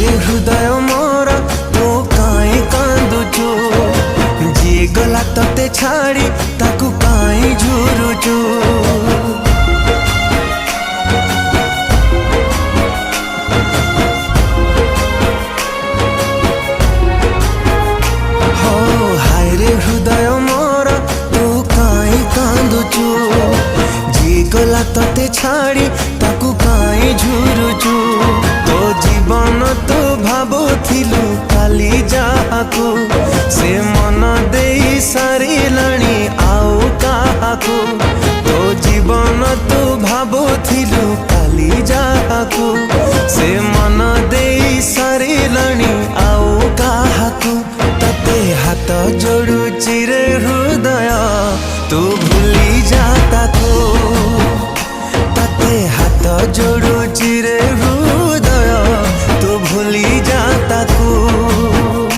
रे हृदय मोर तू काई कांदुचु जी गला तते छाड़ी ताकू काई झुरुचु। हो हाय रे हृदय मोर तू काई कांदुचु जी गला तते छाड़ी ताकू काई झुरुचु। तो जीवन तो भाबुथिलु काली जाहाकू से